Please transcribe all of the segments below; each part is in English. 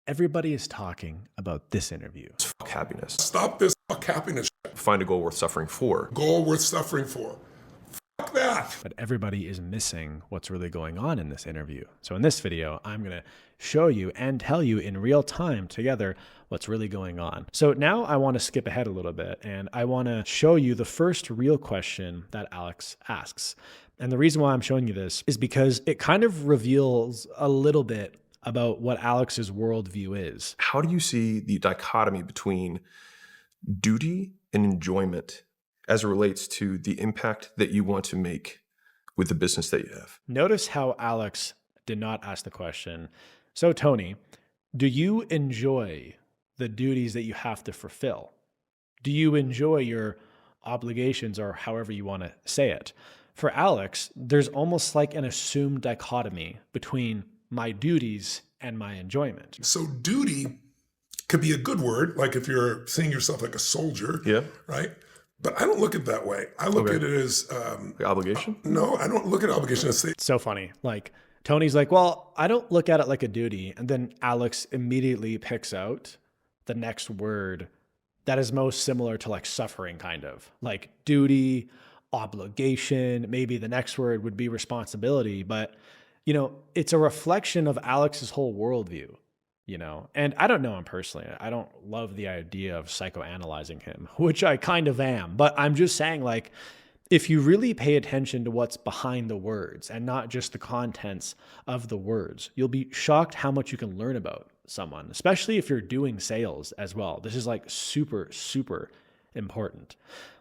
Everybody is talking about this interview. Fuck happiness. Stop this fuck happiness. Find a goal worth suffering for. Goal worth suffering for. Fuck that. But everybody is missing what's really going on in this interview. So in this video, I'm going to show you and tell you in real time together what's really going on. So now I want to skip ahead a little bit and I want to show you the first real question that Alex asks. And the reason why I'm showing you this is because it kind of reveals a little bit about what Alex's worldview is. How do you see the dichotomy between duty and enjoyment as it relates to the impact that you want to make with the business that you have? Notice how Alex did not ask the question, so Tony, do you enjoy the duties that you have to fulfill? Do you enjoy your obligations, or however you want to say it? For Alex, there's almost like an assumed dichotomy between my duties and my enjoyment. So duty could be a good word, like if you're seeing yourself like a soldier, Yeah. right? But I don't look at it that way. I look at it as... The obligation? No, I don't look at obligation as... It's so funny. Like Tony's like, well, I don't look at it like a duty. And then Alex immediately picks out the next word that is most similar to like suffering, kind of like duty, obligation. Maybe the next word would be responsibility, but you know, it's a reflection of Alex's whole worldview, you know, and I don't know him personally. I don't love the idea of psychoanalyzing him, which I kind of am, but I'm just saying, like, if you really pay attention to what's behind the words and not just the contents of the words, you'll be shocked how much you can learn about someone, especially if you're doing sales as well. This is like super, super important.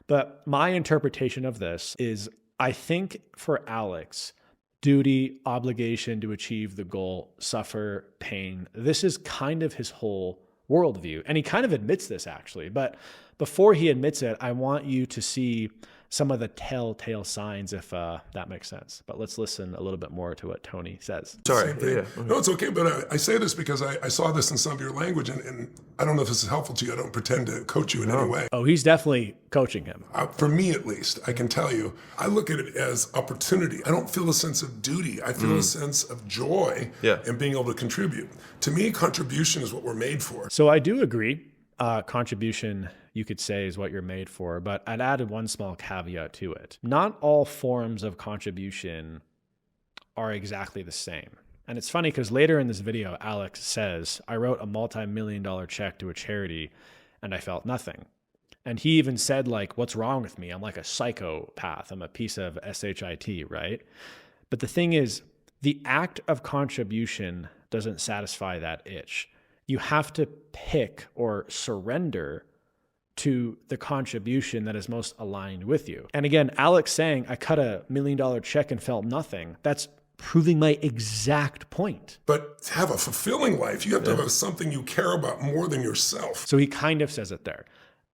But my interpretation of this is, I think for Alex, duty, obligation to achieve the goal, suffer, pain. This is kind of his whole worldview. And he kind of admits this actually. But before he admits it, I want you to see some of the telltale signs, if that makes sense. But let's listen a little bit more to what Tony says. Sorry. Yeah. No, it's okay. But I say this because I saw this in some of your language, and I don't know if this is helpful to you. I don't pretend to coach you in any way. Oh, he's definitely coaching him. For me, at least, I can tell you, I look at it as opportunity. I don't feel a sense of duty. I feel a sense of joy in being able to contribute. To me, contribution is what we're made for. So I do agree. Contribution, you could say, is what you're made for, but I'd added one small caveat to it. Not all forms of contribution are exactly the same. And it's funny because later in this video, Alex says, I wrote a multi-million-dollar check to a charity and I felt nothing. And he even said, like, what's wrong with me? I'm like a psychopath. I'm a piece of shit, right? But the thing is, the act of contribution doesn't satisfy that itch. You have to pick or surrender to the contribution that is most aligned with you. And again, Alex saying, I cut a $1 million check and felt nothing. That's proving my exact point. But to have a fulfilling life, you have to have something you care about more than yourself. So he kind of says it there.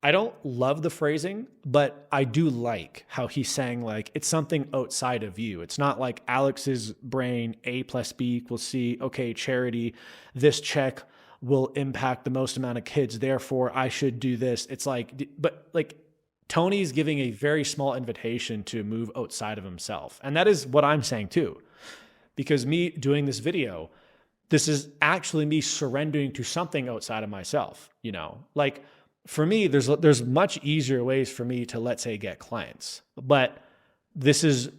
I don't love the phrasing, but I do like how he's saying, like, it's something outside of you. It's not like Alex's brain, A plus B equals C. Okay, charity, this check will impact the most amount of kids, therefore I should do this. It's like, but like Tony's giving a very small invitation to move outside of himself. And that is what I'm saying too. Because me doing this video, this is actually me surrendering to something outside of myself, you know? Like for me, there's much easier ways for me to, let's say, get clients. But this is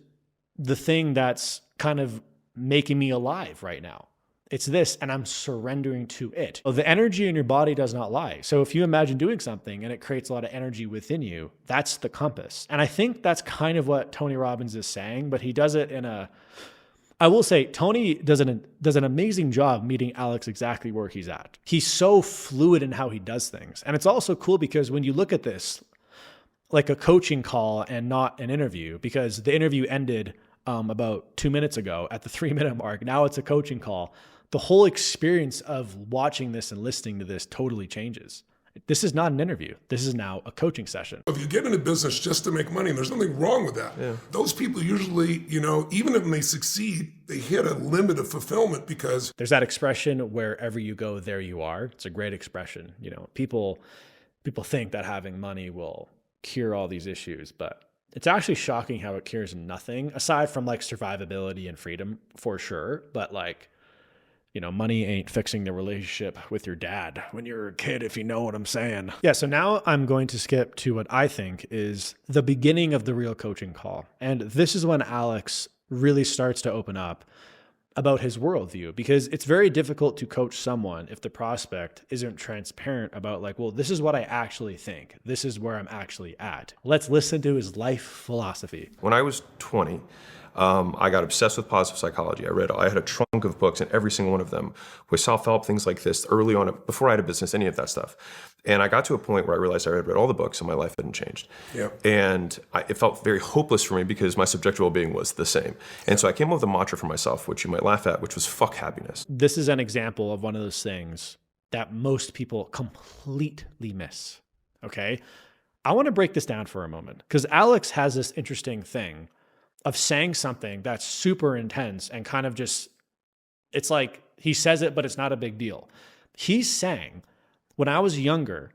the thing that's kind of making me alive right now. It's this, and I'm surrendering to it. Well, the energy in your body does not lie. So if you imagine doing something and it creates a lot of energy within you, that's the compass. And I think that's kind of what Tony Robbins is saying, but he does it in a, I will say, Tony does an amazing job meeting Alex exactly where he's at. He's so fluid in how he does things. And it's also cool because when you look at this, like a coaching call and not an interview, because the interview ended about 2 minutes ago at the 3-minute mark. Now it's a coaching call. The whole experience of watching this and listening to this totally changes. This is not an interview. This is now a coaching session. If you get into business just to make money, and there's nothing wrong with that. Yeah. Those people usually, you know, even if they succeed, they hit a limit of fulfillment because... There's that expression, wherever you go, there you are. It's a great expression. You know, people think that having money will cure all these issues, but it's actually shocking how it cures nothing aside from like survivability and freedom for sure. But like, money ain't fixing the relationship with your dad when you're a kid, if you know what I'm saying. Yeah, so now I'm going to skip to what I think is the beginning of the real coaching call. And this is when Alex really starts to open up about his worldview, because it's very difficult to coach someone if the prospect isn't transparent about like, well, this is what I actually think. This is where I'm actually at. Let's listen to his life philosophy. When I was 20, I got obsessed with positive psychology. I had a trunk of books, and every single one of them was self-help, things like this, early on, before I had a business, any of that stuff. And I got to a point where I realized I had read all the books and my life hadn't changed. Yeah. And it felt very hopeless for me because my subjective well-being was the same. And so I came up with a mantra for myself, which you might laugh at, which was fuck happiness. This is an example of one of those things that most people completely miss, okay? I want to break this down for a moment because Alex has this interesting thing of saying something that's super intense and kind of just, it's like he says it, but it's not a big deal. He's saying, when I was younger,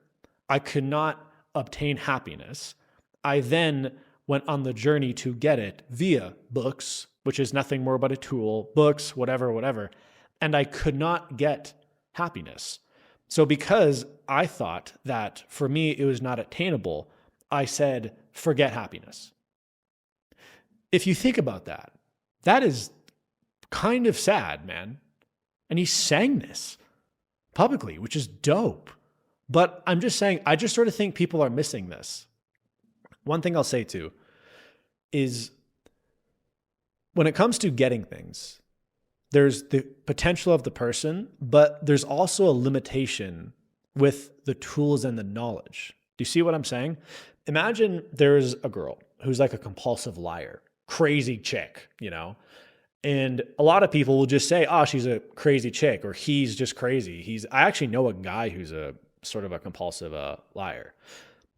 I could not obtain happiness. I then went on the journey to get it via books, which is nothing more but a tool, books, whatever, and I could not get happiness. So because I thought that for me it was not attainable, I said, forget happiness. If you think about that, that is kind of sad, man. And he sang this publicly, which is dope. But I'm just saying, I just sort of think people are missing this. One thing I'll say too is when it comes to getting things, there's the potential of the person, but there's also a limitation with the tools and the knowledge. Do you see what I'm saying? Imagine there's a girl who's like a compulsive liar. Crazy chick, and a lot of people will just say, oh, she's a crazy chick, or he's just crazy. I actually know a guy who's a sort of a compulsive liar.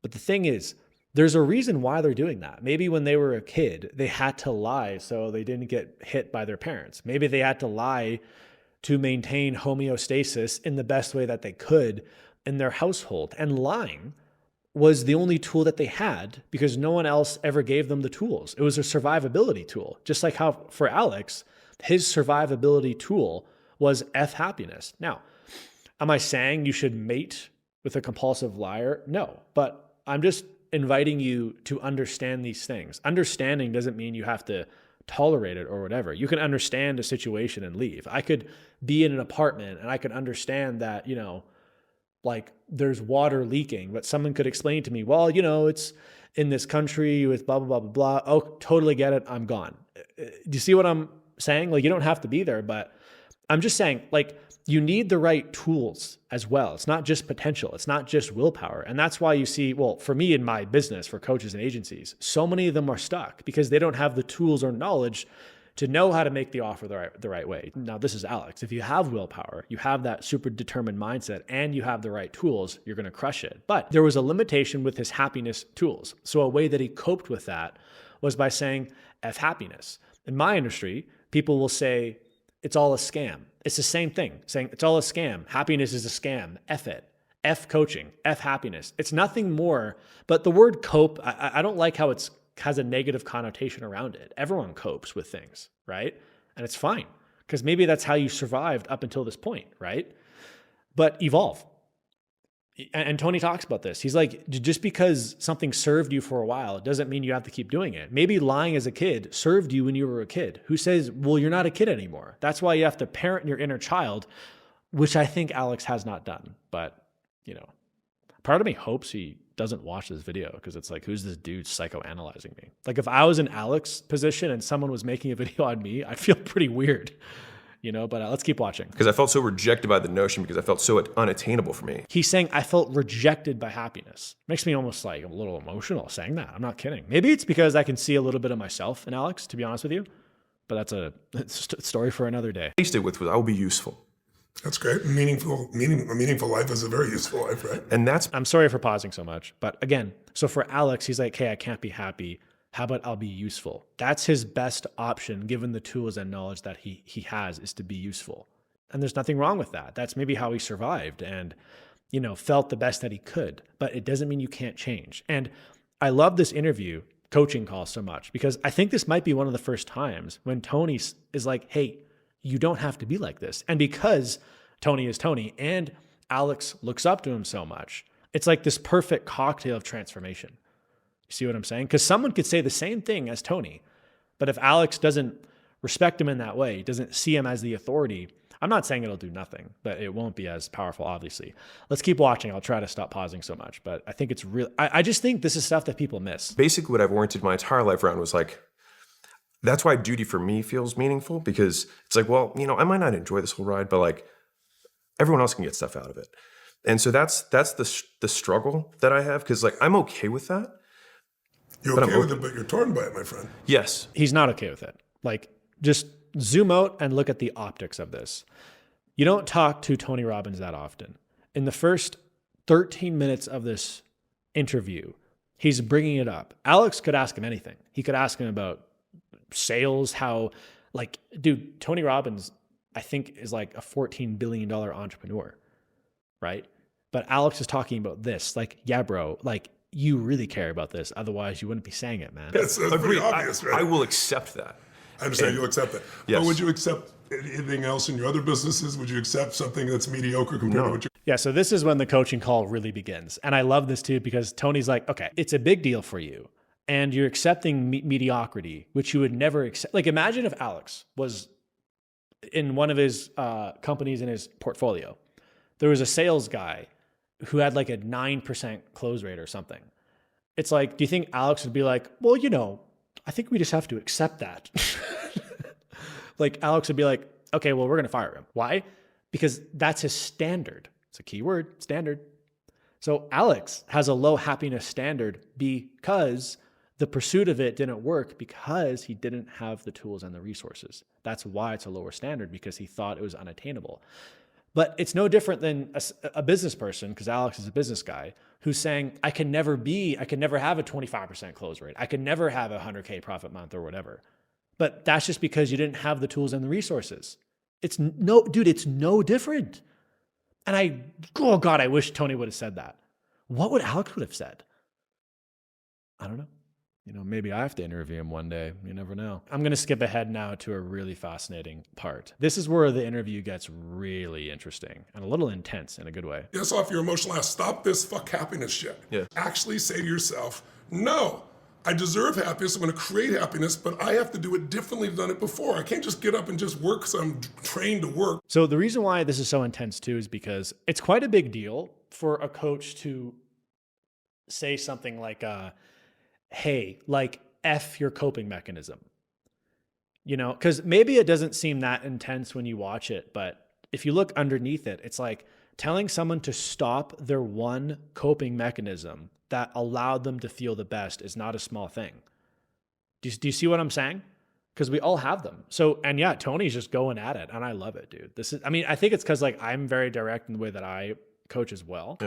But the thing is, there's a reason why they're doing that. Maybe when they were a kid, they had to lie so they didn't get hit by their parents. Maybe they had to lie to maintain homeostasis in the best way that they could in their household. And lying was the only tool that they had because no one else ever gave them the tools. It was a survivability tool. Just like how for Alex, his survivability tool was F happiness. Now, am I saying you should mate with a compulsive liar? No, but I'm just inviting you to understand these things. Understanding doesn't mean you have to tolerate it or whatever. You can understand a situation and leave. I could be in an apartment and I could understand that, like there's water leaking, but someone could explain to me, well, it's in this country with blah, blah, blah, blah, blah. Oh, totally get it. I'm gone. Do you see what I'm saying? Like, you don't have to be there, but I'm just saying, like, you need the right tools as well. It's not just potential. It's not just willpower. And that's why you see, well, for me in my business, for coaches and agencies, so many of them are stuck because they don't have the tools or knowledge to know how to make the offer the right way. Now, this is Alex. If you have willpower, you have that super determined mindset, and you have the right tools, you're going to crush it. But there was a limitation with his happiness tools. So a way that he coped with that was by saying F happiness. In my industry, people will say, it's all a scam. It's the same thing, saying it's all a scam. Happiness is a scam. F it. F coaching. F happiness. It's nothing more, but the word cope, I don't like how it has a negative connotation around it. Everyone copes with things, right? And it's fine because maybe that's how you survived up until this point, right? But evolve. And Tony talks about this. He's like, just because something served you for a while, it doesn't mean you have to keep doing it. Maybe lying as a kid served you when you were a kid. Who says, well, you're not a kid anymore? That's why you have to parent your inner child, which I think Alex has not done. But, part of me hopes he doesn't watch this video because it's like, who's this dude psychoanalyzing me? Like if I was in Alex's position and someone was making a video on me, I'd feel pretty weird. But let's keep watching. Because I felt so rejected by the notion because I felt so unattainable for me. He's saying I felt rejected by happiness. Makes me almost like a little emotional saying that. I'm not kidding. Maybe it's because I can see a little bit of myself in Alex, to be honest with you. But that's a story for another day. I was I will be useful. That's great. A meaningful life is a very useful life, right? And I'm sorry for pausing so much. But again, so for Alex, he's like, hey, I can't be happy. How about I'll be useful? That's his best option, given the tools and knowledge that he has, is to be useful. And there's nothing wrong with that. That's maybe how he survived and, felt the best that he could. But it doesn't mean you can't change. And I love this interview coaching call so much because I think this might be one of the first times when Tony is like, hey, you don't have to be like this. And because Tony is Tony and Alex looks up to him so much, it's like this perfect cocktail of transformation. You see what I'm saying? Because someone could say the same thing as Tony, but if Alex doesn't respect him in that way, doesn't see him as the authority, I'm not saying it'll do nothing, but it won't be as powerful, obviously. Let's keep watching. I'll try to stop pausing so much, but I think it's real. I just think this is stuff that people miss. Basically, what I've oriented my entire life around was like, that's why duty for me feels meaningful, because it's like, well, I might not enjoy this whole ride, but like everyone else can get stuff out of it. And so that's the struggle that I have, because like I'm okay with that. You're okay with it, but you're torn by it, my friend. Yes. He's not okay with it. Like, just zoom out and look at the optics of this. You don't talk to Tony Robbins that often. In the first 13 minutes of this interview, he's bringing it up. Alex could ask him anything. He could ask him about sales, how, like, dude, Tony Robbins, I think, is like a $14 billion entrepreneur, right? But Alex is talking about this. Like, yeah, bro, like, you really care about this. Otherwise, you wouldn't be saying it, man. That's pretty obvious, right? I will accept that. I understand you'll accept that. Yes. But would you accept anything else in your other businesses? Would you accept something that's mediocre compared to what you... Yeah, so this is when the coaching call really begins. And I love this too, because Tony's like, okay, it's a big deal for you. And you're accepting mediocrity, which you would never accept. Like, imagine if Alex was in one of his companies in his portfolio. There was a sales guy who had like a 9% close rate or something. It's like, do you think Alex would be like, well, I think we just have to accept that. Like, Alex would be like, okay, well, we're going to fire him. Why? Because that's his standard. It's a key word, standard. So Alex has a low happiness standard because the pursuit of it didn't work, because he didn't have the tools and the resources. That's why it's a lower standard, because he thought it was unattainable. But it's no different than a business person, because Alex is a business guy, who's saying, I can never have a 25% close rate. I can never have a 100K profit month or whatever. But that's just because you didn't have the tools and the resources. It's no different. And I wish Tony would have said that. What would Alex would have said? I don't know. Maybe I have to interview him one day. You never know. I'm going to skip ahead now to a really fascinating part. This is where the interview gets really interesting and a little intense in a good way. Yes, off your emotional ass. Stop this fuck happiness shit. Yeah. Actually say to yourself, no, I deserve happiness. I'm going to create happiness, but I have to do it differently than I've done it before. I can't just get up and just work because I'm trained to work. So the reason why this is so intense too is because it's quite a big deal for a coach to say something like, hey, like, F your coping mechanism. Because maybe it doesn't seem that intense when you watch it, but if you look underneath it, it's like telling someone to stop their one coping mechanism that allowed them to feel the best is not a small thing. Do you see what I'm saying? Because we all have them. So, and yeah, Tony's just going at it, and I love it, dude. I think it's because like I'm very direct in the way that I coach as well.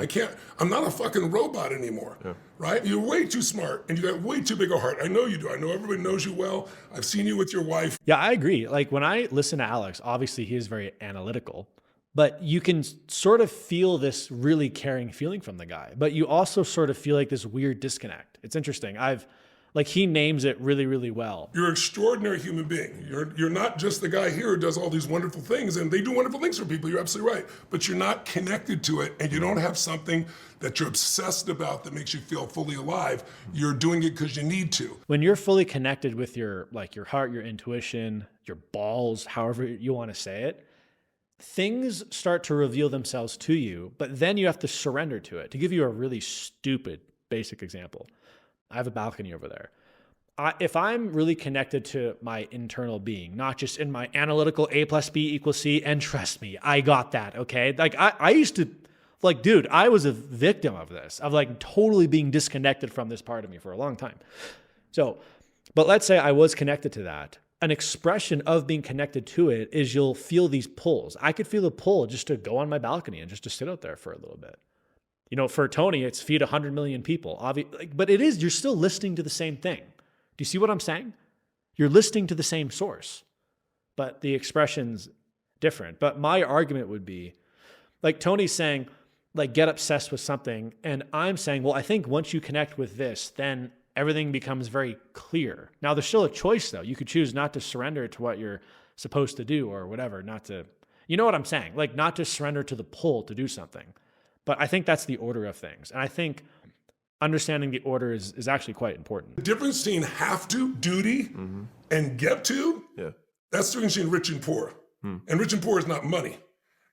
I'm not a fucking robot anymore, right? You're way too smart and you got way too big a heart. I know you do. I know everybody knows you well. I've seen you with your wife. Yeah, I agree. Like, when I listen to Alex, obviously he is very analytical, but you can sort of feel this really caring feeling from the guy, but you also sort of feel like this weird disconnect. It's interesting. He names it really, really well. You're an extraordinary human being. You're not just the guy here who does all these wonderful things, and they do wonderful things for people. You're absolutely right. But you're not connected to it, and you don't have something that you're obsessed about that makes you feel fully alive. You're doing it because you need to. When you're fully connected with your heart, your intuition, your balls, however you want to say it, things start to reveal themselves to you, but then you have to surrender to it. To give you a really stupid, basic example, I have a balcony over there. If I'm really connected to my internal being, not just in my analytical A plus B equals C, and trust me, I got that, okay? Like, I used to, like, dude, I was a victim of this, of like totally being disconnected from this part of me for a long time. So, but let's say I was connected to that. An expression of being connected to it is you'll feel these pulls. I could feel a pull just to go on my balcony and just to sit out there for a little bit. For Tony, it's feed 100 million people. But you're still listening to the same thing. Do you see what I'm saying? You're listening to the same source, but the expression's different. But my argument would be, like, Tony's saying, like, get obsessed with something. And I'm saying, well, I think once you connect with this, then everything becomes very clear. Now, there's still a choice, though. You could choose not to surrender to what you're supposed to do or whatever, not to, you know what I'm saying? Like not to surrender to the pull to do something. But I think that's the order of things. And I think understanding the order is actually quite important. The difference between have to, duty, and get to, that's the difference between rich and poor. And rich and poor is not money,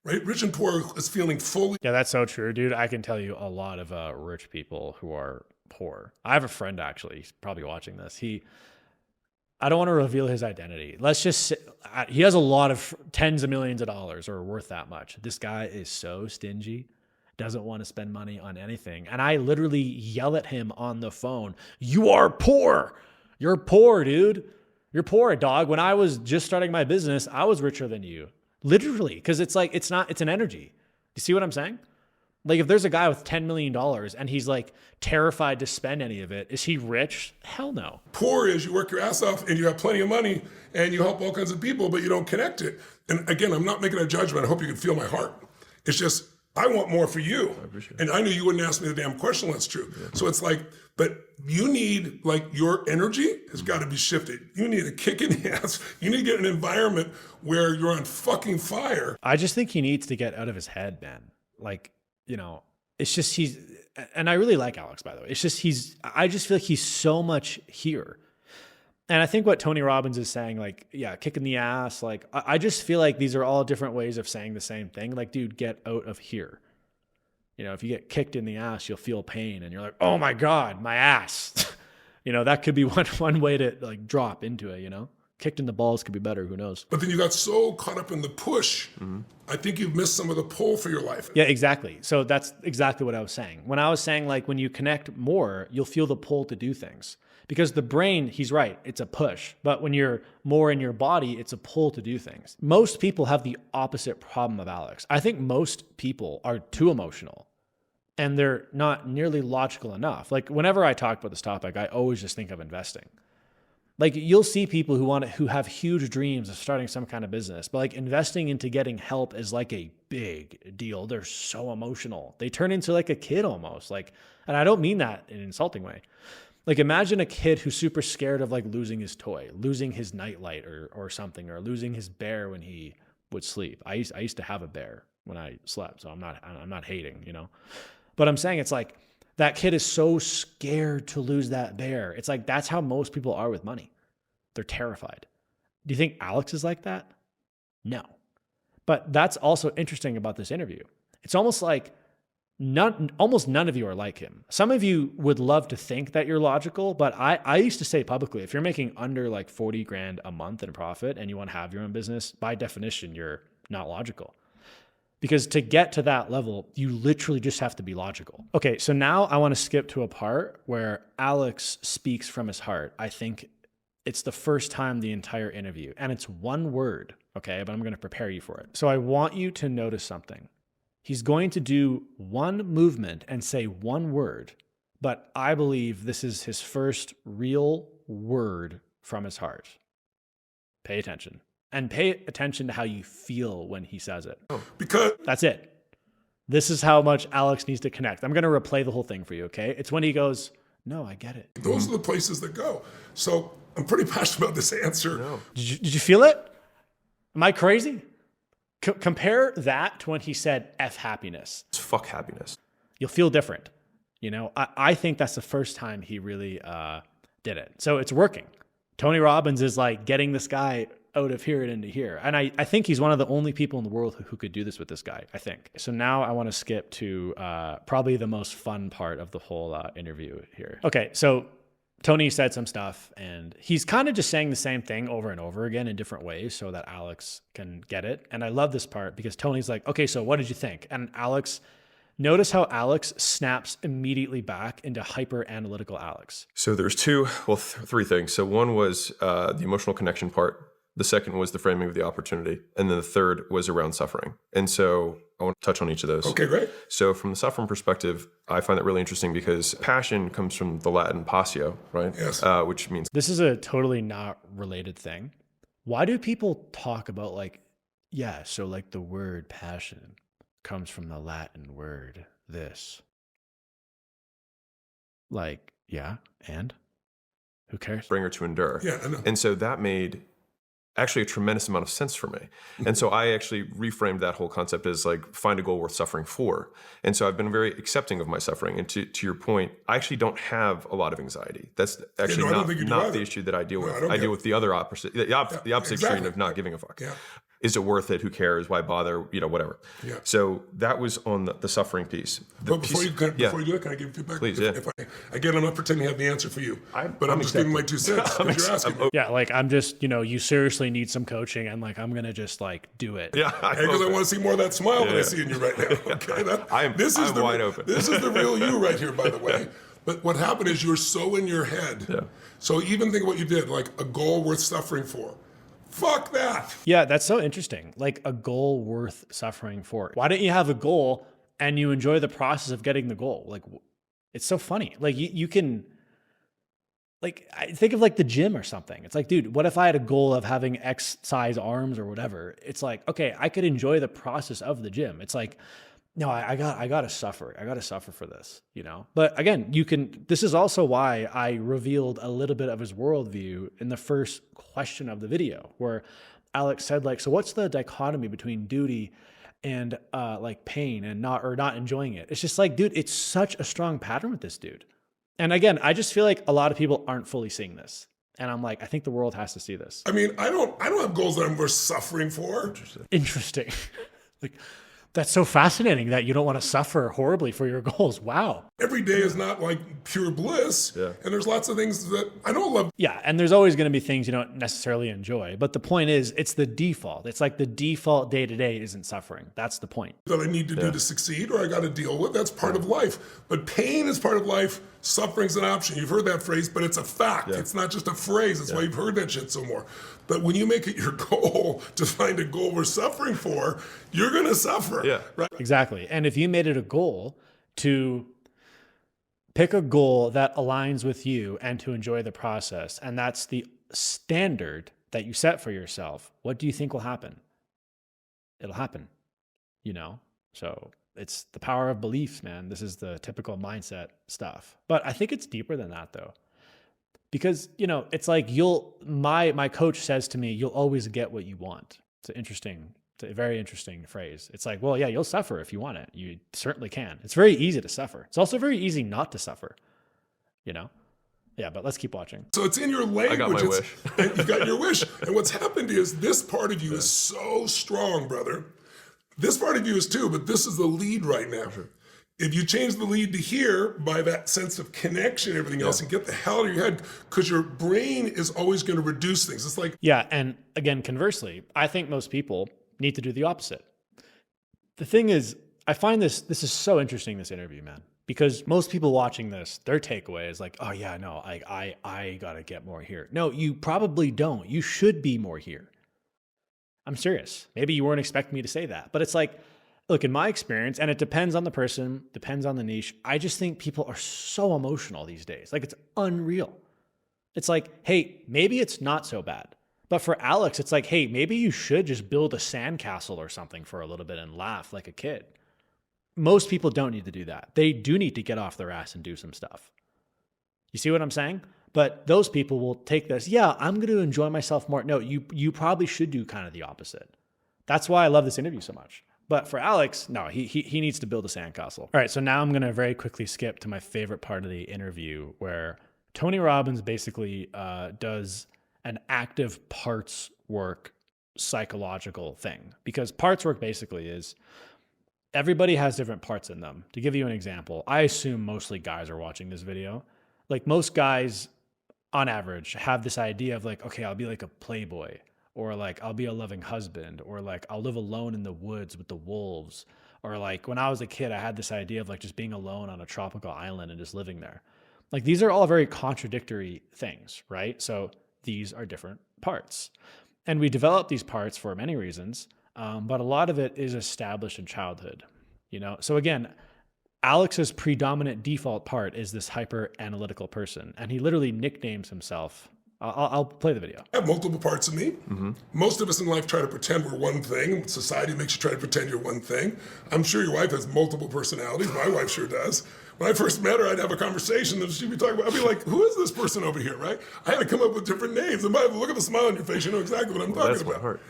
right? Rich and poor is feeling fully. Yeah, that's so true, dude. I can tell you a lot of rich people who are poor. I have a friend, actually, he's probably watching this. I don't want to reveal his identity. Let's just say, he has a lot of tens of millions of dollars or worth that much. This guy is so stingy, doesn't want to spend money on anything. And I literally yell at him on the phone, "You are poor. You're poor, dude. You're poor, dog. When I was just starting my business, I was richer than you." Literally, because it's like, it's an energy. You see what I'm saying? Like if there's a guy with $10 million and he's like terrified to spend any of it, is he rich? Hell no. Poor is you work your ass off and you have plenty of money and you help all kinds of people, but you don't connect it. And again, I'm not making a judgment. I hope you can feel my heart. It's just, I want more for you. And I knew you wouldn't ask me the damn question. That's true. Yeah. So it's like, but you need, like, your energy has got to be shifted. You need a kick in the ass. You need to get an environment where you're on fucking fire. I just think he needs to get out of his head, man. Like, you know, it's just and I really like Alex, by the way. It's just I just feel like he's so much here. And I think what Tony Robbins is saying, like, yeah, kick in the ass. Like, I just feel like these are all different ways of saying the same thing. Like, dude, get out of here. You know, if you get kicked in the ass, you'll feel pain and you're like, oh my God, my ass. You know, that could be one way to like drop into it, you know? Kicked in the balls could be better, who knows? But then you got so caught up in the push, I think you've missed some of the pull for your life. Yeah, exactly. So that's exactly what I was saying. When I was saying, like, when you connect more, you'll feel the pull to do things. Because the brain, he's right, it's a push. But when you're more in your body, it's a pull to do things. Most people have the opposite problem of Alex. I think most people are too emotional and they're not nearly logical enough. Like whenever I talk about this topic, I always just think of investing. Like you'll see people who have huge dreams of starting some kind of business, but like investing into getting help is like a big deal. They're so emotional. They turn into like a kid almost. Like, and I don't mean that in an insulting way. Like imagine a kid who's super scared of like losing his toy, losing his nightlight or something, or losing his bear when he would sleep. I used to have a bear when I slept, so I'm not hating, you know. But I'm saying it's like that kid is so scared to lose that bear. It's like that's how most people are with money. They're terrified. Do you think Alex is like that? No. But that's also interesting about this interview. It's almost like almost none of you are like him. Some of you would love to think that you're logical, but I used to say publicly, if you're making under like 40 grand a month in profit and you want to have your own business, by definition, you're not logical. Because to get to that level, you literally just have to be logical. Okay, so now I want to skip to a part where Alex speaks from his heart. I think it's the first time the entire interview, and it's one word, okay, but I'm going to prepare you for it. So I want you to notice something. He's going to do one movement and say one word, but I believe this is his first real word from his heart. Pay attention. And pay attention to how you feel when he says it. Because that's it. This is how much Alex needs to connect. I'm going to replay the whole thing for you, okay? It's when he goes, no, I get it. Those are the places that go. So I'm pretty passionate about this answer. No. Did you feel it? Am I crazy? Compare that to when he said F happiness. It's fuck happiness. You'll feel different. You know, I think that's the first time he really did it. So it's working. Tony Robbins is like getting this guy out of here and into here. And I think he's one of the only people in the world who could do this with this guy, I think. So now I want to skip to probably the most fun part of the whole interview here. Okay, so Tony said some stuff and he's kind of just saying the same thing over and over again in different ways so that Alex can get it. And I love this part because Tony's like, okay, so what did you think? And notice how Alex snaps immediately back into hyper analytical Alex. So there's three things. So one was the emotional connection part. The second was the framing of the opportunity. And then the third was around suffering. And so I want to touch on each of those. Okay, great. So from the suffering perspective, I find that really interesting because passion comes from the Latin passio, right? Yes. Which means... This is a totally not related thing. Why do people talk about like, yeah, so like the word passion comes from the Latin word this? Like, yeah, and? Who cares? bringer to endure. Yeah, I know. And so that made actually a tremendous amount of sense for me. And so I actually reframed that whole concept as like, find a goal worth suffering for. And so I've been very accepting of my suffering. And to your point, I actually don't have a lot of anxiety. That's actually not the issue that I deal with. I deal with the other opposite, the opposite extreme of not giving a fuck. Yeah. Is it worth it? Who cares? Why bother? Whatever. Yeah. So that was on the suffering piece. But before you do it, can I give you feedback? Please, Again, I'm not pretending to have the answer for you, but I'm just giving my 2 cents because you're asking me. Yeah, like I'm just, you seriously need some coaching, and like I'm gonna just like do it. Yeah, because I want to see more of that smile that I see in you right now. Okay, I'm wide open. This is the real you right here, by the way. But what happened is you're so in your head. Yeah. So even think of what you did, like a goal worth suffering for. Fuck that. Yeah, that's so interesting. Like a goal worth suffering for. Why don't you have a goal and you enjoy the process of getting the goal? Like, it's so funny. Like you can, like, I think of like the gym or something. It's like, dude, what if I had a goal of having X size arms or whatever? It's like, okay, I could enjoy the process of the gym. It's like, no, I gotta suffer. I gotta suffer for this, But again, this is also why I revealed a little bit of his worldview in the first question of the video, where Alex said, like, so what's the dichotomy between duty and like pain and not enjoying it? It's just like, dude, it's such a strong pattern with this dude. And again, I just feel like a lot of people aren't fully seeing this. And I'm like, I think the world has to see this. I mean, I don't have goals that I'm worth suffering for. Interesting. Like, that's so fascinating that you don't want to suffer horribly for your goals. Wow. Every day is not like pure bliss. Yeah. And there's lots of things that I don't love. Yeah. And there's always going to be things you don't necessarily enjoy. But the point is, it's the default. It's like the default day to day isn't suffering. That's the point. That I need to do to succeed, or I got to deal with. That's part of life. But pain is part of life. Suffering's an option. You've heard that phrase, but it's a fact. Yeah. It's not just a phrase. That's why you've heard that shit so more. But when you make it your goal to find a goal we're suffering for, you're going to suffer. Yeah. Right? Exactly. And if you made it a goal to pick a goal that aligns with you and to enjoy the process, and that's the standard that you set for yourself, what do you think will happen? It'll happen, So it's the power of beliefs, man. This is the typical mindset stuff. But I think it's deeper than that, though. Because, it's like my coach says to me, you'll always get what you want. It's a very interesting phrase. It's like, well, yeah, you'll suffer if you want it. You certainly can. It's very easy to suffer. It's also very easy not to suffer, Yeah, but let's keep watching. So it's in your language. I got my wish. And you've got your wish. And what's happened is this part of you is so strong, brother. This part of you is too, but this is the lead right now. Sure. If you change the lead to here by that sense of connection and everything else, and get the hell out of your head, because your brain is always going to reduce things. It's like... Yeah, and again, conversely, I think most people need to do the opposite. The thing is, I find this is so interesting, this interview, man, because most people watching this, their takeaway is like, oh yeah, no, I got to get more here. No, you probably don't. You should be more here. I'm serious. Maybe you weren't expecting me to say that, but it's like, look, in my experience, and it depends on the person, depends on the niche, I just think people are so emotional these days. Like, it's unreal. It's like, hey, maybe it's not so bad. But for Alex, it's like, hey, maybe you should just build a sandcastle or something for a little bit and laugh like a kid. Most people don't need to do that. They do need to get off their ass and do some stuff. You see what I'm saying? But those people will take this, yeah, I'm going to enjoy myself more. No, you probably should do kind of the opposite. That's why I love this interview so much. But for Alex, no, he needs to build a sandcastle. All right, so now I'm going to very quickly skip to my favorite part of the interview, where Tony Robbins basically does an active parts work psychological thing. Because parts work basically is everybody has different parts in them. To give you an example, I assume mostly guys are watching this video. Like, most guys on average have this idea of like, okay, I'll be like a playboy, or like I'll be a loving husband, or like I'll live alone in the woods with the wolves, or like when I was a kid, I had this idea of like just being alone on a tropical island and just living there. Like, these are all very contradictory things, right? So these are different parts, and we develop these parts for many reasons, but a lot of it is established in childhood, So again, Alex's predominant default part is this hyper analytical person, and he literally nicknames himself. I'll play the video. I have multiple parts of me. Mm-hmm. Most of us in life try to pretend we're one thing. Society makes you try to pretend you're one thing. I'm sure your wife has multiple personalities. My wife sure does. when I first met her, I'd have a conversation and she'd be talking about, I'd be like, who is this person over here, right? I had to come up with different names. And by the way, look at the smile on your face, you know exactly what I'm talking about. Heart.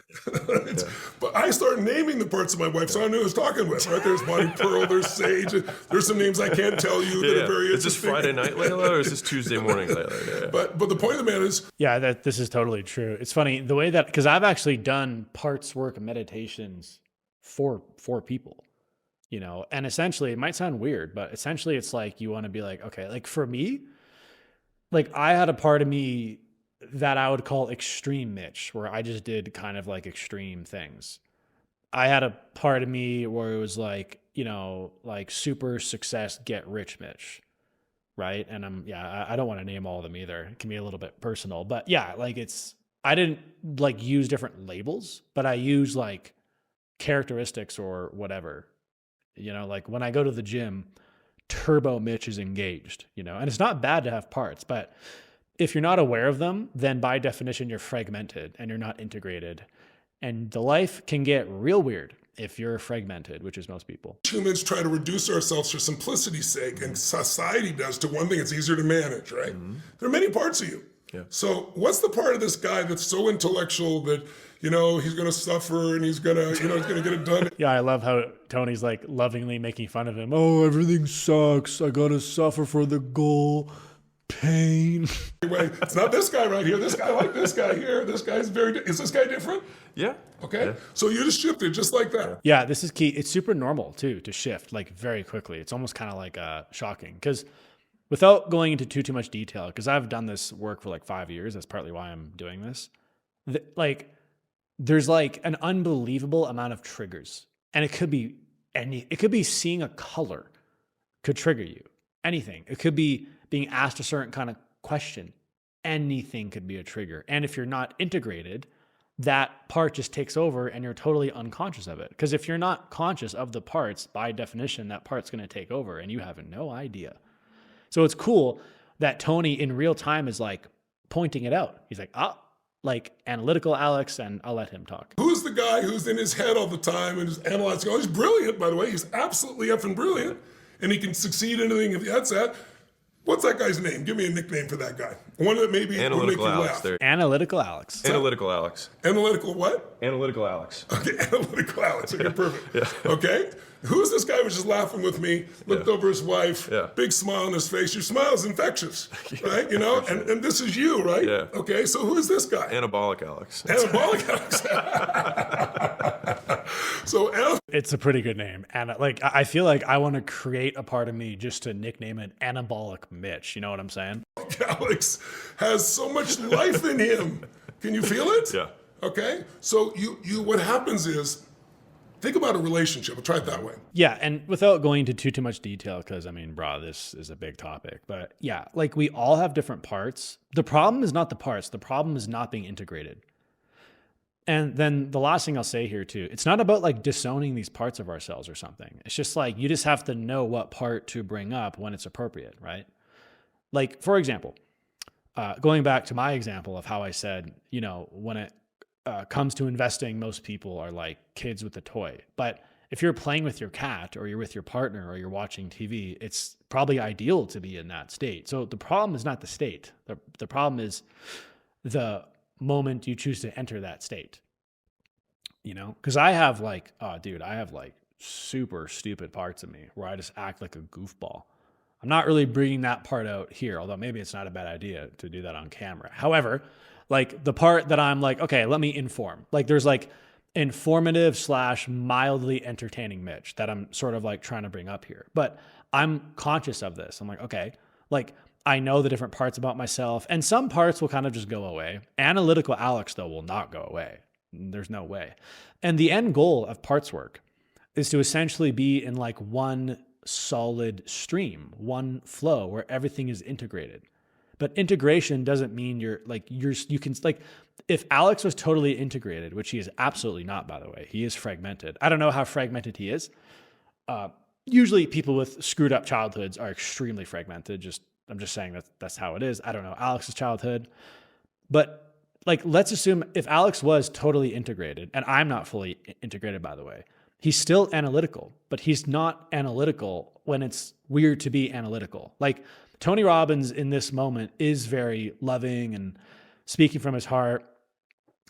But I started naming the parts of my wife, so I knew who I was talking with, right? There's Bonnie Pearl, there's Sage, there's some names I can't tell you that are very Is this Friday night, Layla, or is this Tuesday morning, Layla? Yeah. But the point of the matter is, Yeah, this is totally true. It's funny the way that, because I've actually done parts work meditations for people, you know, and essentially it might sound weird, but essentially it's like you want to be like, okay, like for me, like I had a part of me that I would call extreme Mitch, where I just did kind of like extreme things. I had a part of me where it was like, you know, like super success, get rich Mitch. Right. And I don't want to name all of them either. It can be a little bit personal, but yeah, like I didn't like use different labels, but I use like characteristics or whatever, you know, like when I go to the gym, Turbo Mitch is engaged, you know, and it's not bad to have parts, but if you're not aware of them, then by definition, you're fragmented and you're not integrated. And the life can get real weird if you're fragmented, which is most people. humans try to reduce ourselves for simplicity's sake, and society does, to one thing: it's easier to manage, right? There are many parts of you. Yeah. So what's the part of this guy that's so intellectual that, you know, he's going to suffer and he's going to, you know, he's going to get it done? Yeah, I love how Tony's like lovingly making fun of him. Oh, everything sucks. I got to suffer for the goal. Pain. Anyway, it's not this guy right here. This guy like this guy here. This guy's is this guy different? Yeah. Okay. Yeah. So you just shifted just like that. Yeah, this is key. It's super normal too to shift like very quickly. It's almost kind of like shocking because without going into too much detail, because I've done this work for like 5 years. That's partly why I'm doing this. There's like an unbelievable amount of triggers, and it could be it could be seeing a color could trigger you. Anything. It could be being asked a certain kind of question. Anything could be a trigger. And if you're not integrated, that part just takes over and you're totally unconscious of it. Because if you're not conscious of the parts, by definition, that part's going to take over and you have no idea. So it's cool that Tony in real time is like pointing it out. He's like, like analytical Alex, and I'll let him talk. Who's the guy who's in his head all the time and is analyzing? Oh, he's brilliant, by the way. He's absolutely effing brilliant. And he can succeed in anything if that's that. What's that guy's name? Give me a nickname for that guy. One that maybe would make Analytical you Alex. laugh. There. Analytical Alex. Analytical Alex. Analytical what? Analytical Alex. Okay, analytical Alex. Okay, perfect. Yeah. Okay. Who's this guy who was just laughing with me, looked over his wife, big smile on his face. Your smile is infectious, right? You know, and this is you, right? Yeah. Okay, so who is this guy? Anabolic Alex. Anabolic Alex. So It's a pretty good name. And like, I feel like I want to create a part of me just to nickname it Anabolic Mitch. You know what I'm saying? Alex has so much life in him. Can you feel it? Yeah. Okay. So you what happens is, think about a relationship. I'll try it that way. Yeah, and without going into too much detail, because I mean, this is a big topic. But yeah, like we all have different parts. The problem is not the parts. The problem is not being integrated. And then the last thing I'll say here too, it's not about like disowning these parts of ourselves or something. It's just like you just have to know what part to bring up when it's appropriate, right? Like, for example, going back to my example of how I said, you know, when it comes to investing, most people are like kids with a toy. But if you're playing with your cat or you're with your partner or you're watching TV, it's probably ideal to be in that state. So the problem is not the state. The problem is the moment you choose to enter that state. You know, because I have like, I have like super stupid parts of me where I just act like a goofball. I'm not really bringing that part out here, although maybe it's not a bad idea to do that on camera. However, like the part that I'm like, okay, let me inform. Like there's like informative / mildly entertaining Mitch that I'm sort of like trying to bring up here. But I'm conscious of this. I'm like, okay, like I know the different parts about myself and some parts will kind of just go away. Analytical Alex though will not go away. There's no way. And the end goal of parts work is to essentially be in like one solid stream, one flow where everything is integrated. But integration doesn't mean you can like, if Alex was totally integrated, which he is absolutely not, by the way, he is fragmented. I don't know how fragmented he is. Usually people with screwed up childhoods are extremely fragmented. I'm just saying that's how it is. I don't know Alex's childhood, but like, let's assume if Alex was totally integrated, and I'm not fully integrated, by the way, He's still analytical, but he's not analytical when it's weird to be analytical. Like Tony Robbins in this moment is very loving and speaking from his heart.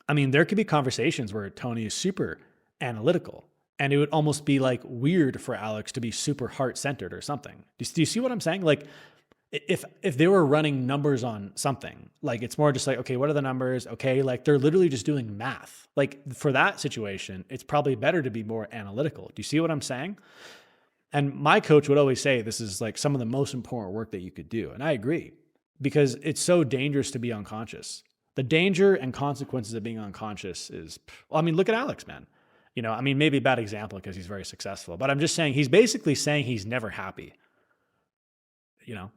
I mean, there could be conversations where Tony is super analytical, and it would almost be like weird for Alex to be super heart-centered or something. Do you see what I'm saying? Like if they were running numbers on something, like it's more just like, okay, what are the numbers? Okay, like they're literally just doing math. Like for that situation, it's probably better to be more analytical. Do you see what I'm saying? And my coach would always say this is like some of the most important work that you could do. And I agree, because it's so dangerous to be unconscious. The danger and consequences of being unconscious is, well, I mean, look at Alex, man. You know, I mean, maybe a bad example because he's very successful, but I'm just saying he's basically saying he's never happy. You know,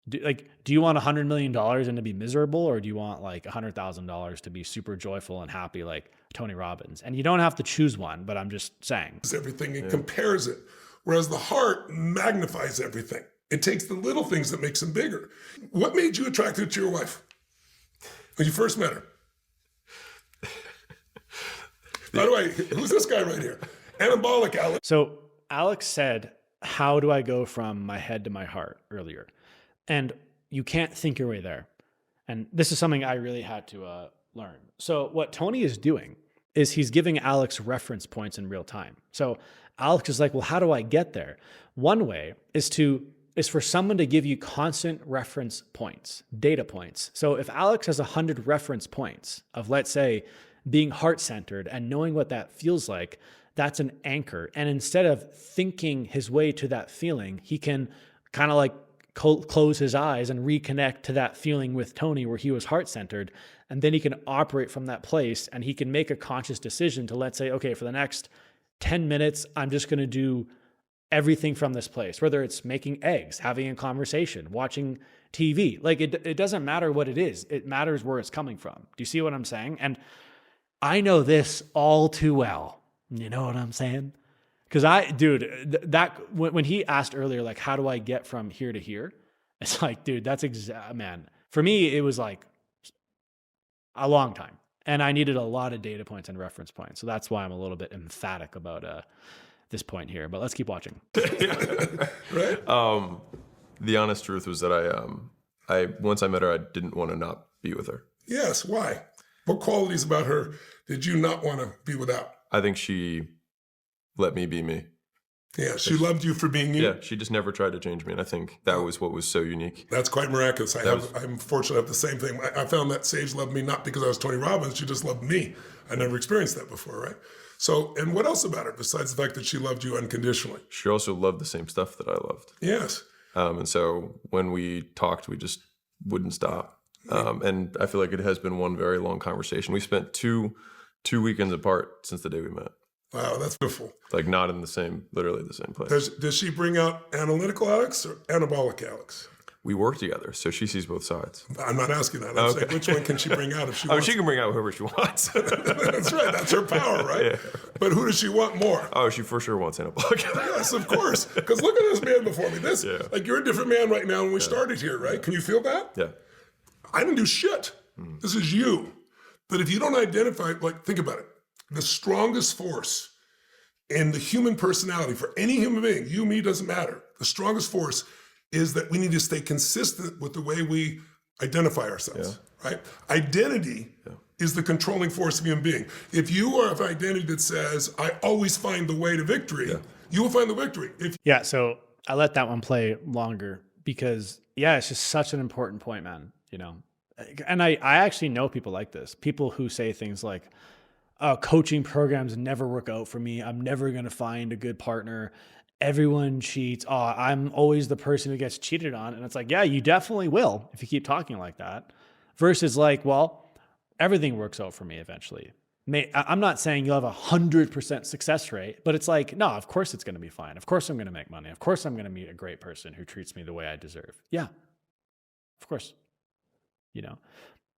do you want $100 million and to be miserable, or do you want like $100,000 to be super joyful and happy like Tony Robbins? And you don't have to choose one, but I'm just saying. Everything and compares it, whereas the heart magnifies everything. It takes the little things that makes them bigger. What made you attracted to your wife when you first met her? By the way, who's this guy right here? Anabolic Alex. So Alex said, how do I go from my head to my heart earlier? And you can't think your way there. And this is something I really had to learn. So what Tony is doing is he's giving Alex reference points in real time. So Alex is like, well, how do I get there? One way is for someone to give you constant reference points, data points. So if Alex has 100 reference points of, let's say, being heart-centered and knowing what that feels like, that's an anchor. And instead of thinking his way to that feeling, he can kind of like close his eyes and reconnect to that feeling with Tony where he was heart-centered. And then he can operate from that place, and he can make a conscious decision to, let's say, okay, for the next 10 minutes, I'm just going to do everything from this place, whether it's making eggs, having a conversation, watching TV. Like it doesn't matter what it is. It matters where it's coming from. Do you see what I'm saying? And I know this all too well. You know what I'm saying? Because when he asked earlier, like, how do I get from here to here? It's like, dude, man, for me, it was like a long time, and I needed a lot of data points and reference points. So that's why I'm a little bit emphatic about this point here, but let's keep watching. Right? The honest truth was that I once I met her, I didn't want to not be with her. Yes. Why? What qualities about her did you not want to be without? I think she let me be me. Yeah, she loved you for being you. Yeah, she just never tried to change me, and I think that was what was so unique. That's quite miraculous. I'm fortunate to have the same thing. I found that Sage loved me not because I was Tony Robbins, she just loved me. I never experienced that before, right? So, and what else about her besides the fact that she loved you unconditionally? She also loved the same stuff that I loved. Yes. And so when we talked, we just wouldn't stop. And I feel like it has been one very long conversation. We spent two weekends apart since the day we met. Wow, that's beautiful. Like not in literally the same place. Does she bring out analytical Alex or anabolic Alex? We work together, so she sees both sides. I'm not asking that. I'm saying, which one can she bring out if she wants? She can bring out whoever she wants. That's right. That's her power, right? Yeah. But who does she want more? Oh, she for sure wants anabolic. Yes, of course. Because look at this man before me. Like you're a different man right now when we started here, right? Can you feel that? Yeah. I didn't do shit. This is you. But if you don't identify, like, think about it. The strongest force in the human personality for any human being, you, me, doesn't matter. The strongest force is that we need to stay consistent with the way we identify ourselves, right? Identity is the controlling force of human being. If you are of an identity that says, I always find the way to victory, you will find the victory. So I let that one play longer because, it's just such an important point, man, you know? And I actually know people like this, people who say things like, coaching programs never work out for me. I'm never going to find a good partner. Everyone cheats. I'm always the person who gets cheated on. And it's like, yeah, you definitely will if you keep talking like that. Versus like, well, everything works out for me eventually. I'm not saying you'll have 100% success rate, but it's like, no, of course it's going to be fine. Of course I'm going to make money. Of course I'm going to meet a great person who treats me the way I deserve. Yeah, of course. You know,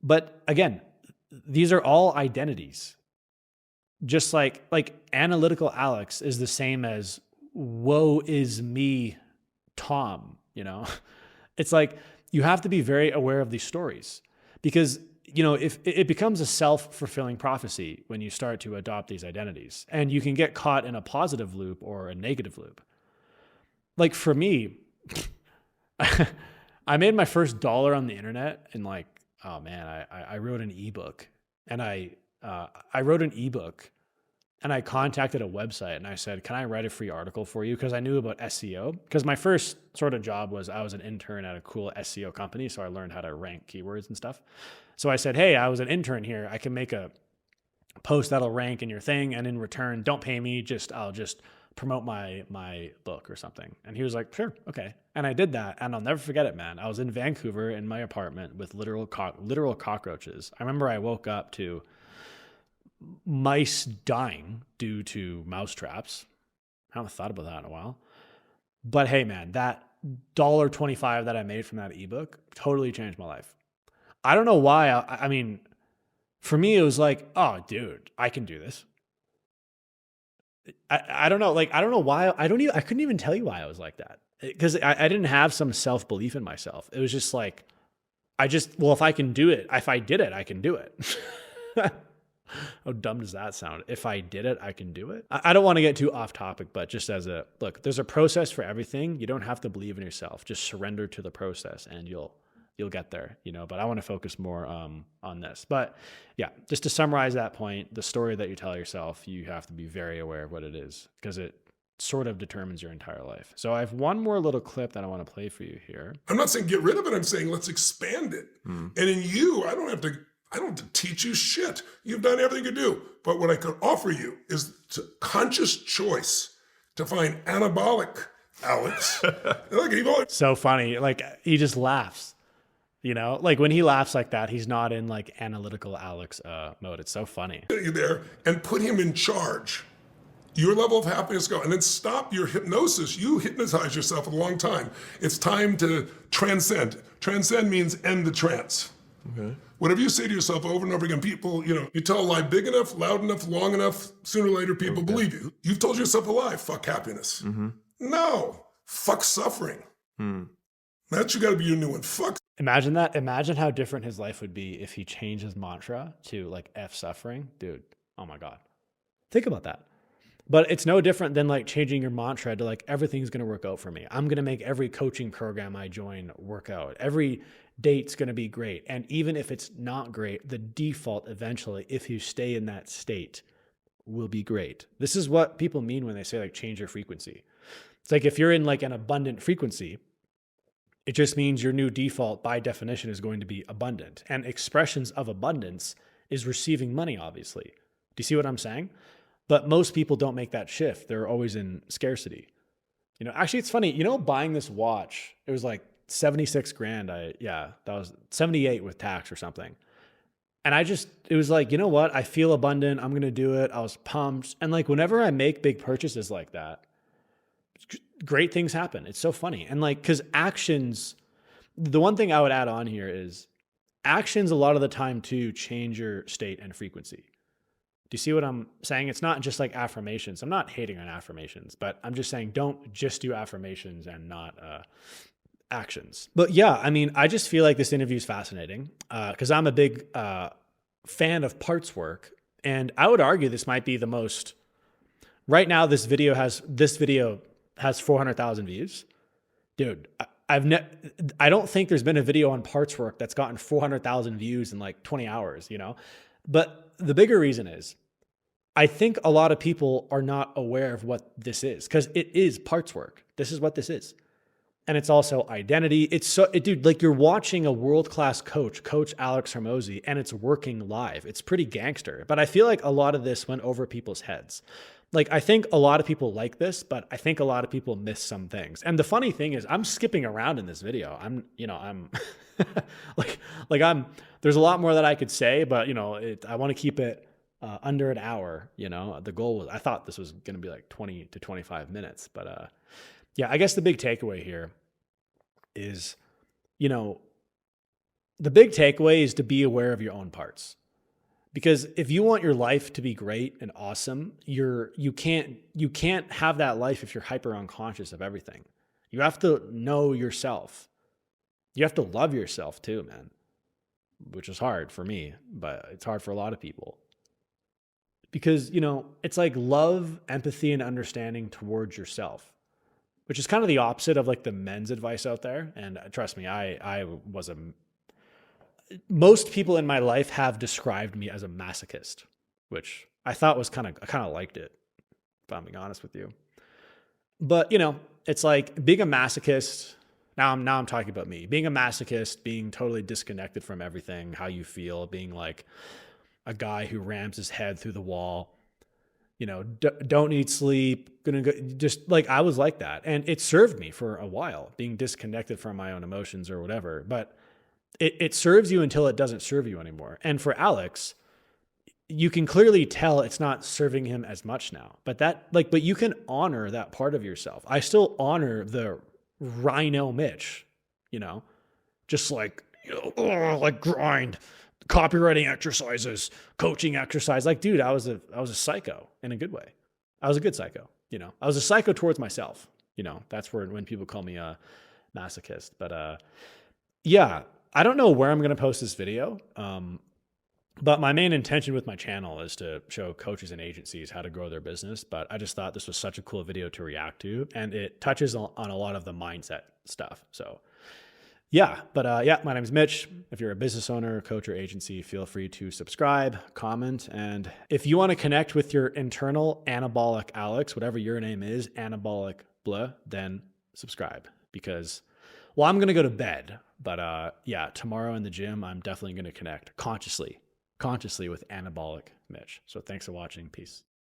but again, these are all identities. Just like analytical Alex is the same as woe is me, Tom, you know? It's like, you have to be very aware of these stories because if it becomes a self-fulfilling prophecy when you start to adopt these identities, and you can get caught in a positive loop or a negative loop. Like for me, I made my first dollar on the internet in like, oh man, I wrote an ebook, and I wrote an ebook, and I contacted a website and I said, can I write a free article for you? Because I knew about SEO. Because my first sort of job was I was an intern at a cool SEO company. So I learned how to rank keywords and stuff. So I said, hey, I was an intern here. I can make a post that'll rank in your thing. And in return, don't pay me. I'll just promote my book or something. And he was like, sure, okay. And I did that. And I'll never forget it, man. I was in Vancouver in my apartment with literal cockroaches. I remember I woke up to mice dying due to mouse traps. I haven't thought about that in a while. But hey, man, that $1.25 that I made from that ebook totally changed my life. I don't know why. I mean, for me, it was like, oh, dude, I can do this. I don't know. Like, I don't know why. I couldn't even tell you why I was like that. Because I didn't have some self-belief in myself. It was just like, if I can do it, if I did it, I can do it. How dumb does that sound? If I did it, I can do it. I don't want to get too off topic, but just look, there's a process for everything. You don't have to believe in yourself. Just surrender to the process and you'll get there, but I want to focus more on this. But yeah, just to summarize that point, the story that you tell yourself, you have to be very aware of what it is, because it sort of determines your entire life. So I have one more little clip that I want to play for you here. I'm not saying get rid of it. I'm saying let's expand it. And in you, I don't have to teach you shit. You've done everything you do. But what I could offer you is conscious choice to find anabolic Alex. So funny. Like, he just laughs. Like when he laughs like that, he's not in like analytical Alex mode. It's so funny. You there and put him in charge. Your level of happiness go, and then stop your hypnosis. You hypnotize yourself a long time. It's time to transcend. Transcend means end the trance. Okay. Whatever you say to yourself over and over again, people, you tell a lie big enough, loud enough, long enough, sooner or later people believe you. You've told yourself a lie, fuck happiness. No, fuck suffering. That's you gotta be your new one. Fuck. Imagine that. Imagine how different his life would be if he changed his mantra to like F suffering. Dude, oh my God. Think about that. But it's no different than like changing your mantra to like, everything's going to work out for me. I'm going to make every coaching program I join work out. Every date's going to be great. And even if it's not great, the default eventually, if you stay in that state, will be great. This is what people mean when they say like change your frequency. It's like if you're in like an abundant frequency, it just means your new default by definition is going to be abundant. And expressions of abundance is receiving money, obviously. Do you see what I'm saying? But most people don't make that shift. They're always in scarcity. Actually, it's funny, buying this watch, it was like 76 grand. That was 78 with tax or something. And it was like, you know what? I feel abundant. I'm going to do it. I was pumped. And like, whenever I make big purchases like that, great things happen. It's so funny. And like, cause actions, the one thing I would add on here is actions a lot of the time too change your state and frequency. Do you see what I'm saying? It's not just like affirmations. I'm not hating on affirmations, but I'm just saying don't just do affirmations and not actions. But yeah, I mean, I just feel like this interview is fascinating because I'm a big fan of parts work. And I would argue this might be the most, right now this video has 400,000 views. Dude, I don't think there's been a video on parts work that's gotten 400,000 views in like 20 hours, But the bigger reason is I think a lot of people are not aware of what this is because it is parts work. This is what this is. And it's also identity. Dude, like you're watching a world-class Coach Alex Hormozi, and it's working live. It's pretty gangster. But I feel like a lot of this went over people's heads. Like, I think a lot of people like this, but I think a lot of people miss some things. And the funny thing is I'm skipping around in this video. I'm there's a lot more that I could say, but I want to keep it under an hour. The goal was, I thought this was going to be like 20 to 25 minutes, but yeah, I guess the big takeaway here is, the big takeaway is to be aware of your own parts. Because if you want your life to be great and awesome, you can't have that life if you're hyper unconscious of everything. You have to know yourself. You have to love yourself too, man. which is hard for me, but it's hard for a lot of people. Because, it's like love, empathy, and understanding towards yourself, which is kind of the opposite of like the men's advice out there. And trust me, most people in my life have described me as a masochist, which I thought was I kind of liked it, if I'm being honest with you. But, it's like being a masochist. Now I'm talking about me. Being a masochist, being totally disconnected from everything, how you feel, being like a guy who rams his head through the wall, don't need sleep, gonna go, just like I was like that. And it served me for a while, being disconnected from my own emotions or whatever. But it serves you until it doesn't serve you anymore. And for Alex, you can clearly tell it's not serving him as much now. But you can honor that part of yourself. I still honor the Rhino Mitch, just like, like grind, copywriting exercises, coaching exercise. Like, dude, I was a psycho in a good way. I was a good psycho, I was a psycho towards myself, that's when people call me a masochist. But yeah, I don't know where I'm going to post this video. But my main intention with my channel is to show coaches and agencies how to grow their business. But I just thought this was such a cool video to react to, and it touches on a lot of the mindset stuff. So yeah, but yeah, my name is Mitch. If you're a business owner, coach, or agency, feel free to subscribe, comment. And if you want to connect with your internal anabolic Alex, whatever your name is, anabolic blah, then subscribe, because, well, I'm going to go to bed, but yeah, tomorrow in the gym, I'm definitely going to connect consciously with anabolic Mitch. So thanks for watching. Peace.